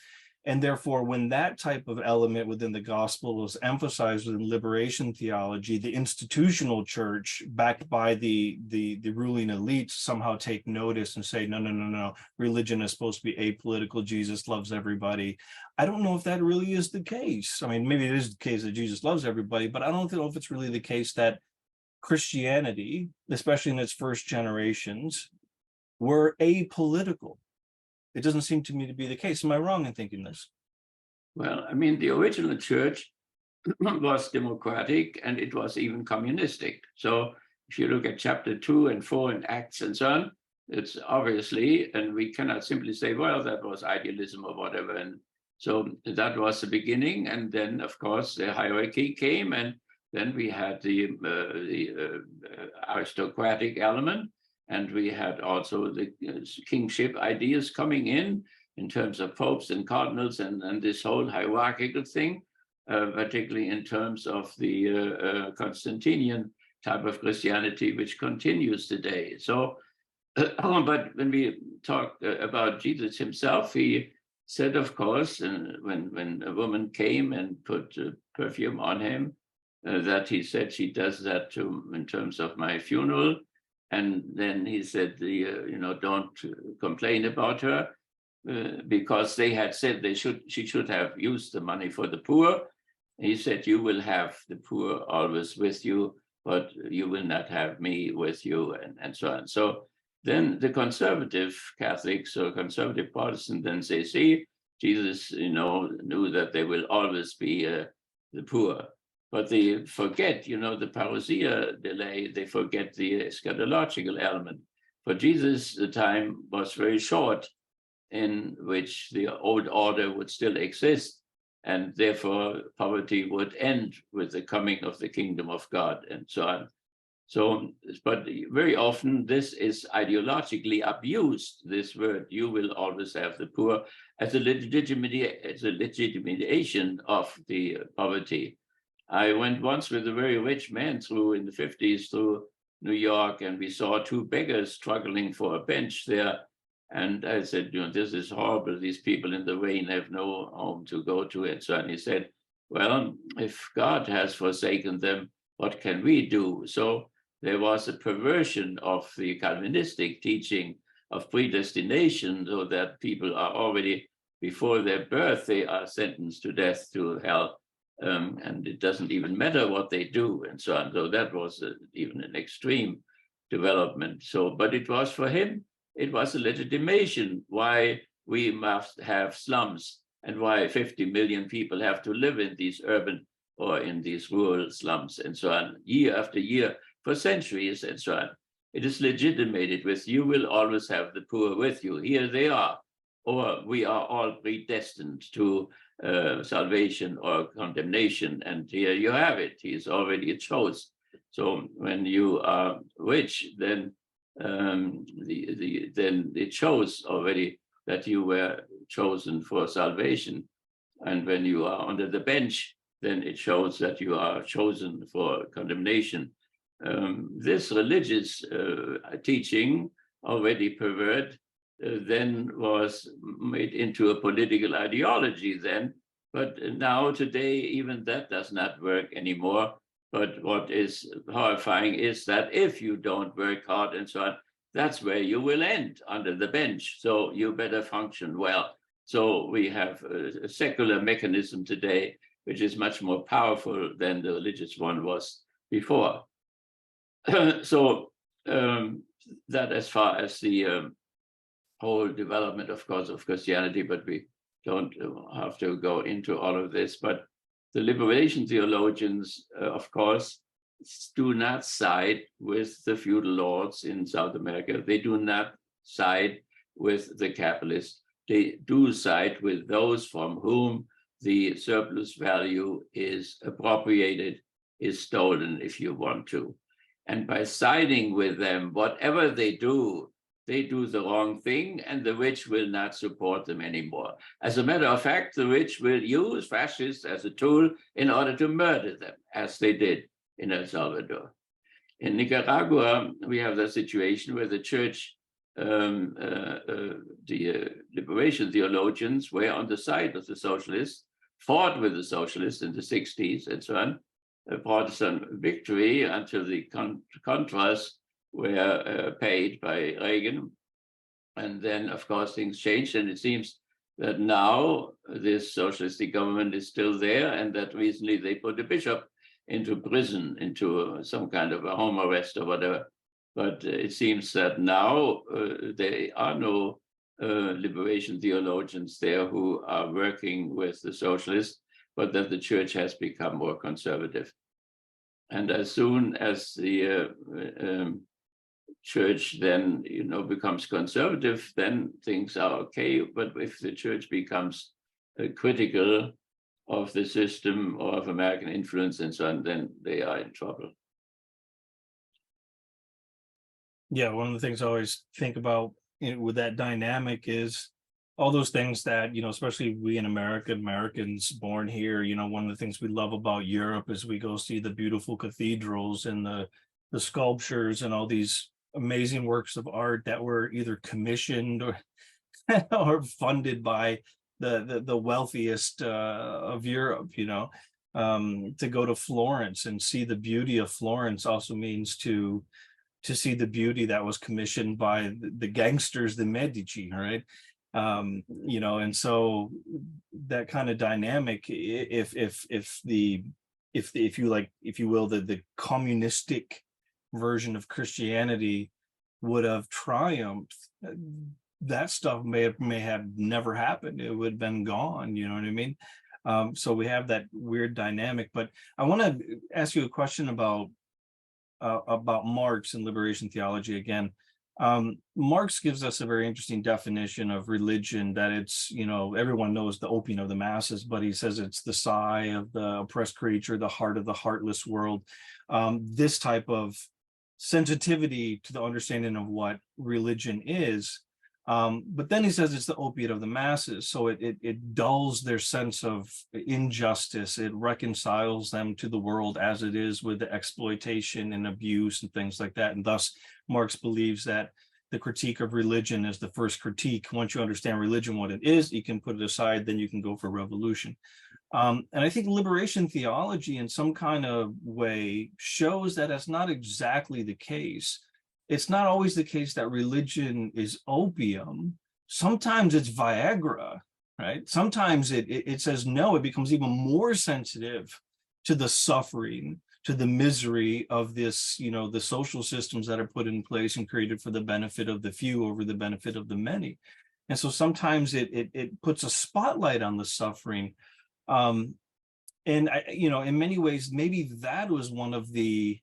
And therefore, when that type of element within the gospel was emphasized within liberation theology, the institutional church, backed by the ruling elites, somehow take notice and say, no, religion is supposed to be apolitical. Jesus loves everybody. I don't know if that really is the case. I mean, maybe it is the case that Jesus loves everybody, but I don't know if it's really the case that Christianity, especially in its first generations, were apolitical. It doesn't seem to me to be the case. Am I wrong in thinking this? Well, I mean, the original church was democratic, and it was even communistic. So if you look at chapter 2 and 4 and Acts and so on, it's obviously, and we cannot simply say, well, that was idealism or whatever. And so that was the beginning. And then, of course, the hierarchy came, and then we had the aristocratic element. And we had also the kingship ideas coming in terms of popes and cardinals and this whole hierarchical thing, particularly in terms of the Constantinian type of Christianity, which continues today. So, but when we talk about Jesus himself, he said, of course, when a woman came and put perfume on him, that he said she does that in terms of my funeral. And then he said, don't complain about her, because they had said she should have used the money for the poor. He said, you will have the poor always with you, but you will not have me with you, and so on. So then the conservative Catholics or conservative Protestants then say, see, Jesus, knew that there will always be the poor. But they forget, the parousia delay, they forget the eschatological element. For Jesus, the time was very short in which the old order would still exist, and therefore poverty would end with the coming of the kingdom of God and so on. So, but very often this is ideologically abused, this word, you will always have the poor, as a legitimation of the poverty. I went once with a very rich man in the 50s through New York, and we saw two beggars struggling for a bench there. And I said, this is horrible. These people in the rain have no home to go to. And so on. He said, well, if God has forsaken them, what can we do? So there was a perversion of the Calvinistic teaching of predestination, so that people are already, before their birth, they are sentenced to death, to hell. And it doesn't even matter what they do, and so on. So that was even an extreme development. So, but it was for him, it was a legitimation why we must have slums and why 50 million people have to live in these urban or in these rural slums and so on, year after year, for centuries and so on. It is legitimated with, you will always have the poor with you. Here they are, or we are all predestined to salvation or condemnation, and here you have it. He is already chosen. So when you are rich, then then it shows already that you were chosen for salvation. And when you are under the bench, then it shows that you are chosen for condemnation. This religious teaching, already perverted, then was made into a political ideology then. But now, today, even that does not work anymore. But what is horrifying is that if you don't work hard and so on, that's where you will end, under the bench. So you better function well. So we have a secular mechanism today, which is much more powerful than the religious one was before. So that as far as the whole development, of course, of Christianity, but we don't have to go into all of this. But the liberation theologians, of course, do not side with the feudal lords in South America. They do not side with the capitalists. They do side with those from whom the surplus value is appropriated, is stolen, if you want to. And by siding with them, whatever they do the wrong thing, and the rich will not support them anymore. As a matter of fact, the rich will use fascists as a tool in order to murder them, as they did in El Salvador. In Nicaragua, we have the situation where the church, the liberation theologians were on the side of the socialists, fought with the socialists in the 60s and so on, brought some victory until the Contras were paid by Reagan. And then, of course, things changed, and it seems that now this socialistic government is still there, and that recently they put a bishop into prison, into some kind of a home arrest or whatever. But it seems that now there are no liberation theologians there who are working with the socialists, but that the church has become more conservative. And as soon as the church then, becomes conservative, then things are okay. But if the church becomes critical of the system or of American influence and so on, then they are in trouble. Yeah, one of the things I always think about with that dynamic is all those things that, especially we in Americans born here, one of the things we love about Europe is we go see the beautiful cathedrals and the sculptures and all these amazing works of art that were either commissioned or or funded by the wealthiest of Europe. To go to Florence and see the beauty of Florence also means to see the beauty that was commissioned by the gangsters, the Medici, right? And so that kind of dynamic, if you will, the communistic version of Christianity would have triumphed, that stuff may have never happened. It would have been gone. You know what I mean? So we have that weird dynamic. But I want to ask you a question about Marx and liberation theology again. Marx gives us a very interesting definition of religion, that it's, everyone knows the opium of the masses, but he says it's the sigh of the oppressed creature, the heart of the heartless world. This type of sensitivity to the understanding of what religion is. But then he says it's the opiate of the masses. So it dulls their sense of injustice. It reconciles them to the world as it is, with the exploitation and abuse and things like that. And thus, Marx believes that the critique of religion is the first critique. Once you understand religion, what it is, you can put it aside, then you can go for revolution. And I think liberation theology in some kind of way shows that that's not exactly the case. It's not always the case that religion is opium. Sometimes it's Viagra, right? Sometimes it says no, it becomes even more sensitive to the suffering, to the misery of this, the social systems that are put in place and created for the benefit of the few over the benefit of the many. And so sometimes it puts a spotlight on the suffering. And in many ways, maybe that was one of the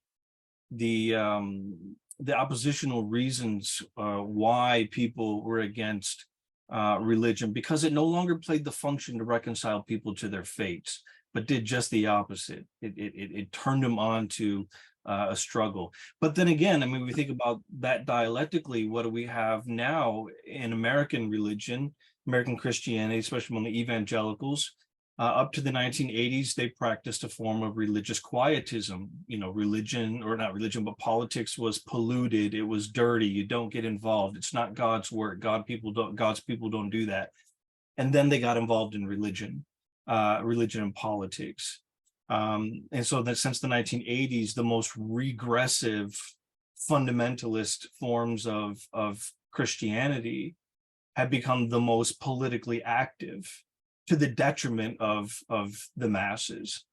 oppositional reasons why people were against religion, because it no longer played the function to reconcile people to their fates, but did just the opposite. It turned them on to a struggle. But then again, I mean, we think about that dialectically. What do we have now in American religion, American Christianity, especially among the evangelicals? Up to the 1980s, they practiced a form of religious quietism. Religion, or not religion, but politics was polluted. It was dirty. You don't get involved. It's not God's work. God's people don't do that. And then they got involved in religion and politics. And so that since the 1980s, the most regressive fundamentalist forms of Christianity have become the most politically active, to the detriment of the masses,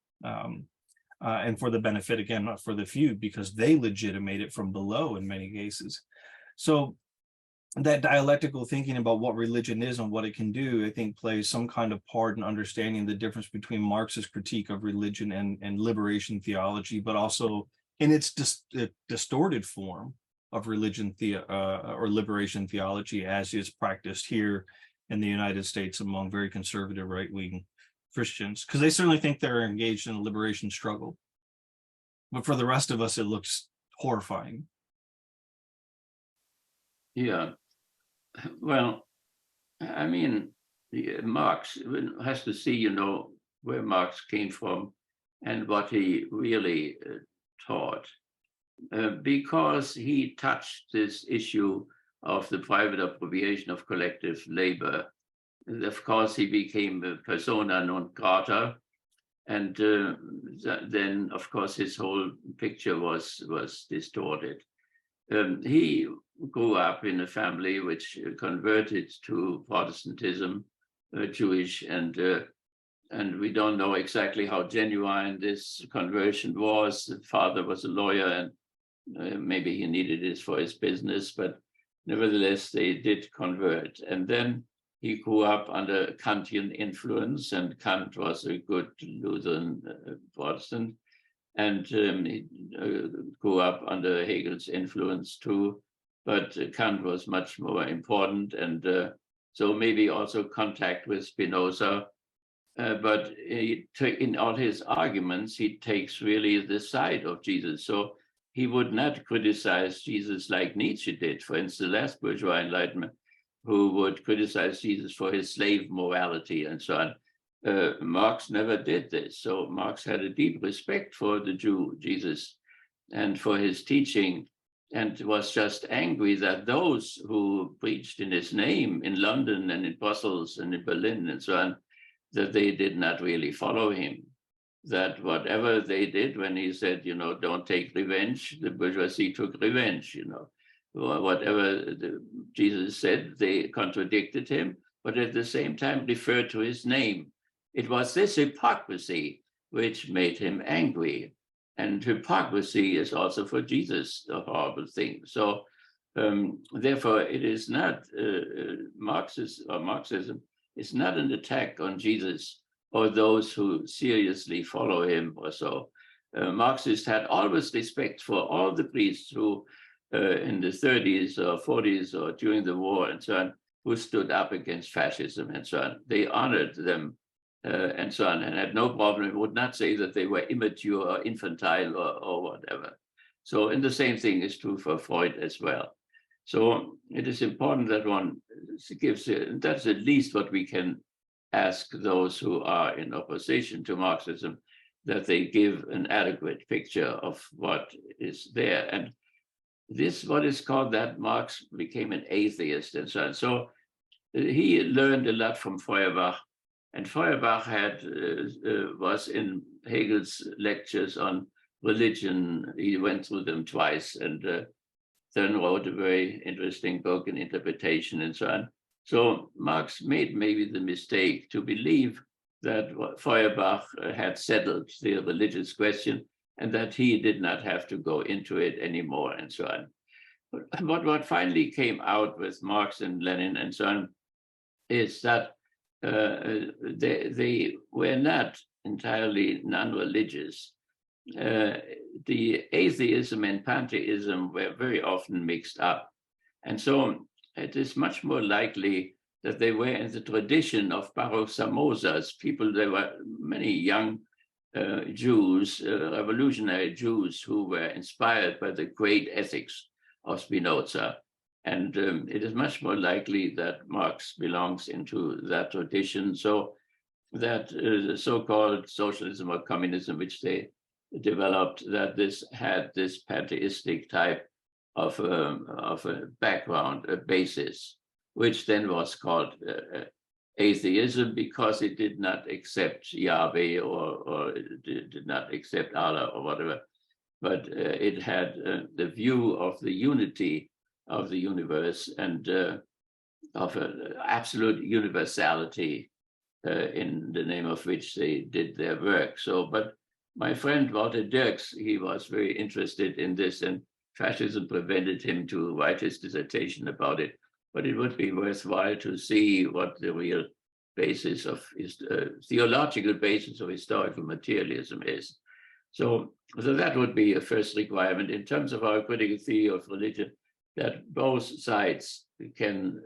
and for the benefit, again, not for the few, because they legitimate it from below in many cases. So that dialectical thinking about what religion is and what it can do, I think, plays some kind of part in understanding the difference between Marx's critique of religion and liberation theology, but also in its distorted form of religion or liberation theology as is practiced here in the United States among very conservative right-wing Christians, because they certainly think they're engaged in a liberation struggle. But for the rest of us, it looks horrifying. Yeah. Well, I mean, Marx has to see, where Marx came from and what he really taught, because he touched this issue of the private appropriation of collective labor. And of course, he became a persona non grata, and then, of course, his whole picture was distorted. He grew up in a family which converted to Protestantism, Jewish, and we don't know exactly how genuine this conversion was. The father was a lawyer, and maybe he needed this for his business, but nevertheless, they did convert. And then he grew up under Kantian influence, and Kant was a good Lutheran Protestant. And he grew up under Hegel's influence too, but Kant was much more important. And so maybe also contact with Spinoza. But in all his arguments, he takes really the side of Jesus. So he would not criticize Jesus like Nietzsche did, for instance, the last bourgeois Enlightenment, who would criticize Jesus for his slave morality and so on. Marx never did this. So Marx had a deep respect for the Jew, Jesus, and for his teaching, and was just angry that those who preached in his name in London and in Brussels and in Berlin and so on, that they did not really follow him. That whatever they did when he said, don't take revenge, the bourgeoisie took revenge, Whatever Jesus said, they contradicted him, but at the same time referred to his name. It was this hypocrisy which made him angry. And hypocrisy is also for Jesus a horrible thing. So therefore, it is not Marxism is not an attack on Jesus or those who seriously follow him or so. Marxists had always respect for all the priests who in the 30s or 40s or during the war and so on, who stood up against fascism and so on. They honored them and so on, and had no problem, would not say that they were immature or infantile or whatever. So, and the same thing is true for Freud as well. So it is important that one gives, that's at least what we can ask those who are in opposition to Marxism, that they give an adequate picture of what is there. And this, what is called that Marx became an atheist and so on. So he learned a lot from Feuerbach, and Feuerbach was in Hegel's lectures on religion. He went through them twice and then wrote a very interesting book in interpretation and so on. So Marx made maybe the mistake to believe that Feuerbach had settled the religious question and that he did not have to go into it anymore and so on. But what finally came out with Marx and Lenin and so on is that they were not entirely non-religious. The atheism and pantheism were very often mixed up. And so it is much more likely that they were in the tradition of Baruch Samoza's people. There were many young Jews, revolutionary Jews, who were inspired by the great ethics of Spinoza. And it is much more likely that Marx belongs into that tradition. So that the so-called socialism or communism, which they developed, that this had this pantheistic type of a background, a basis, which then was called atheism because it did not accept Yahweh or did not accept Allah or whatever, but it had the view of the unity of the universe and of an absolute universality in the name of which they did their work. So, but my friend Walter Dirks, he was very interested in this, and fascism prevented him to write his dissertation about it. But it would be worthwhile to see what the real basis of his theological basis of historical materialism is. So that would be a first requirement in terms of our critical theory of religion, that both sides can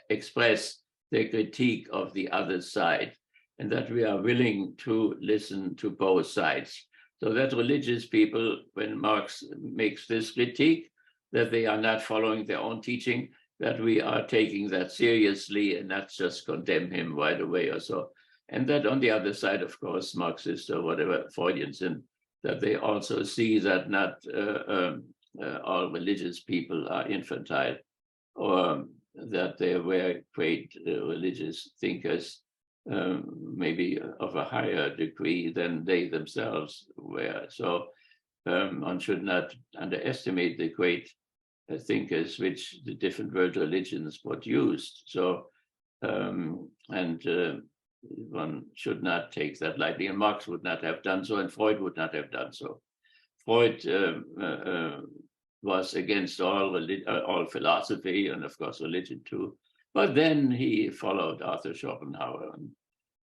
express their critique of the other side, and that we are willing to listen to both sides. So that religious people, when Marx makes this critique, that they are not following their own teaching, that we are taking that seriously and not just condemn him right away or so. And that on the other side, of course, Marxists or whatever, Freudians, and that they also see that not all religious people are infantile, or that they were great religious thinkers, maybe of a higher degree than they themselves were. So one should not underestimate the great thinkers which the different world religions produced. So, one should not take that lightly, and Marx would not have done so, and Freud would not have done so. Freud was against all philosophy, and of course religion too. But then he followed Arthur Schopenhauer, and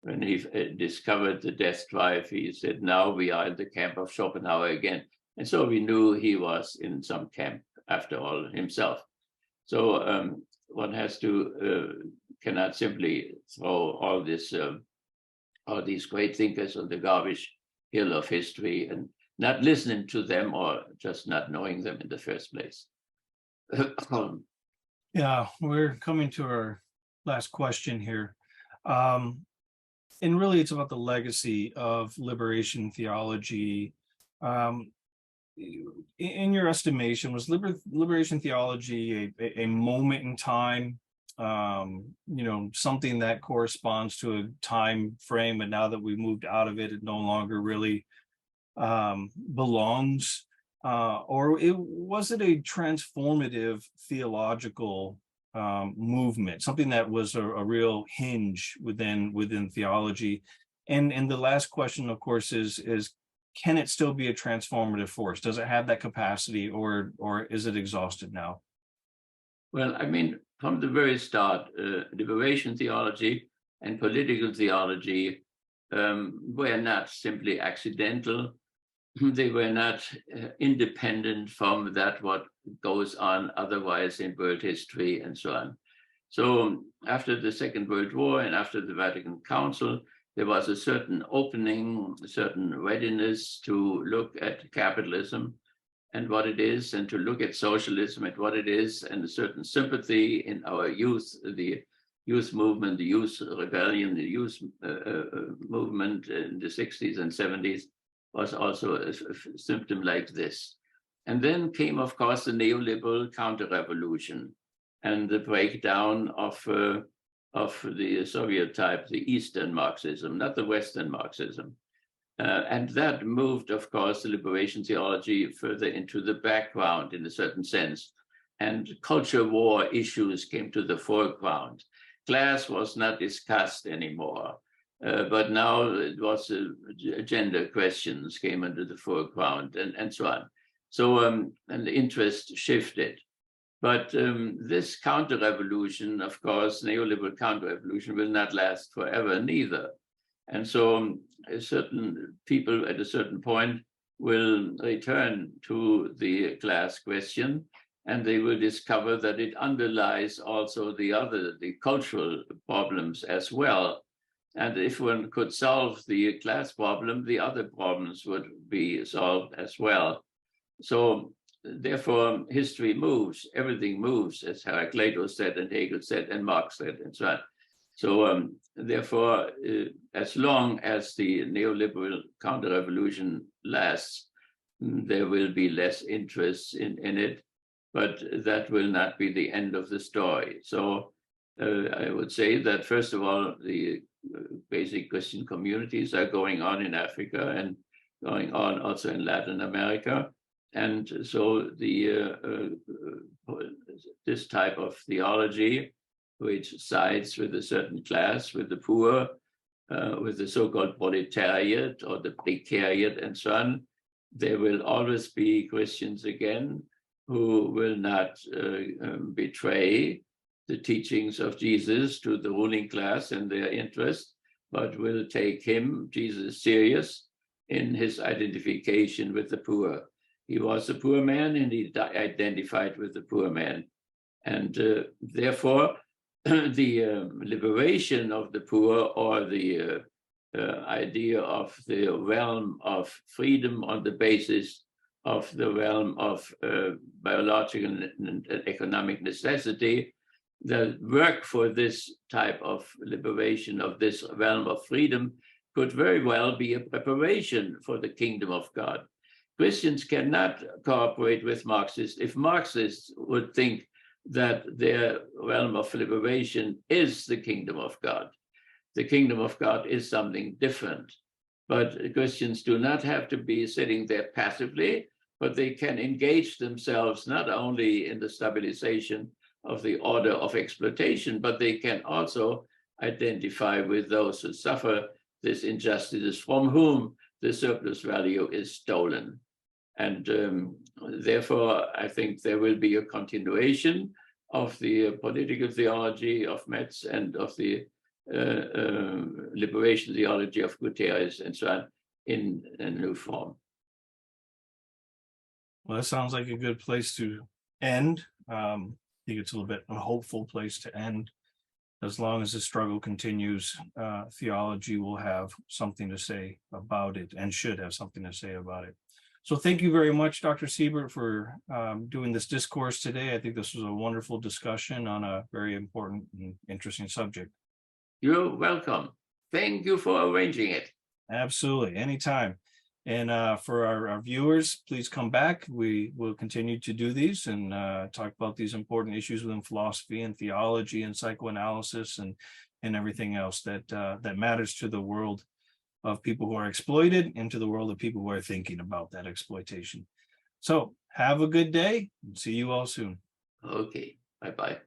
when he discovered the death drive, he said, "Now we are in the camp of Schopenhauer again." And so we knew he was in some camp after all himself. So one has to cannot simply throw all these great thinkers on the garbage hill of history and not listening to them, or just not knowing them in the first place. Yeah, we're coming to our last question here. And really it's about the legacy of liberation theology. In your estimation, was liberation theology a moment in time, something that corresponds to a time frame, but now that we've moved out of it, it no longer really belongs? Or was it a transformative theological movement, something that was a real hinge within theology? And the last question, of course, is can it still be a transformative force? Does it have that capacity, or is it exhausted now? Well, I mean, from the very start, liberation theology and political theology were not simply accidental. They were not independent from that what goes on otherwise in world history and so on. So after the Second World War and after the Vatican Council, there was a certain opening, a certain readiness to look at capitalism and what it is, and to look at socialism and what it is, and a certain sympathy in our youth, the youth movement, the youth rebellion, the youth movement in the 60s and 70s was also a symptom like this. And then came, of course, the neoliberal counter-revolution and the breakdown of the Soviet type, the Eastern Marxism, not the Western Marxism. And that moved, of course, the liberation theology further into the background in a certain sense. And culture war issues came to the foreground. Class was not discussed anymore, but now it was gender questions came into the foreground and so on. So, and the interest shifted. But this counter-revolution, of course, neoliberal counter-revolution will not last forever neither. And so certain people at a certain point will return to the class question, and they will discover that it underlies also the cultural problems as well. And if one could solve the class problem, the other problems would be solved as well. So therefore, history moves, everything moves, as Heraclitus said, and Hegel said, and Marx said, and so on. So therefore, as long as the neoliberal counter-revolution lasts, there will be less interest in it, but that will not be the end of the story. So I would say that, first of all, the basic Christian communities are going on in Africa and going on also in Latin America. And so this type of theology, which sides with a certain class, with the poor, with the so-called proletariat or the precariat and so on, there will always be Christians again who will not betray the teachings of Jesus to the ruling class and their interest, but will take him, Jesus, serious in his identification with the poor. He was a poor man and he identified with the poor man. And therefore, the liberation of the poor, or the idea of the realm of freedom on the basis of the realm of biological and economic necessity, the work for this type of liberation of this realm of freedom could very well be a preparation for the kingdom of God. Christians cannot cooperate with Marxists if Marxists would think that their realm of liberation is the kingdom of God. The kingdom of God is something different. But Christians do not have to be sitting there passively, but they can engage themselves not only in the stabilization of the order of exploitation, but they can also identify with those who suffer this injustice, from whom the surplus value is stolen. And therefore, I think there will be a continuation of the political theology of Metz and of the liberation theology of Guterres and so on in a new form. Well, that sounds like a good place to end. I think it's a little bit of a hopeful place to end. As long as the struggle continues, theology will have something to say about it, and should have something to say about it. So thank you very much, Dr. Siebert, for doing this discourse today. I think this was a wonderful discussion on a very important and interesting subject. You're welcome. Thank you for arranging it. Absolutely, anytime. And for our viewers, please come back. We will continue to do these and talk about these important issues within philosophy and theology and psychoanalysis and everything else that that matters to the world of people who are exploited and to the world of people who are thinking about that exploitation. So have a good day and see you all soon. Okay, bye-bye.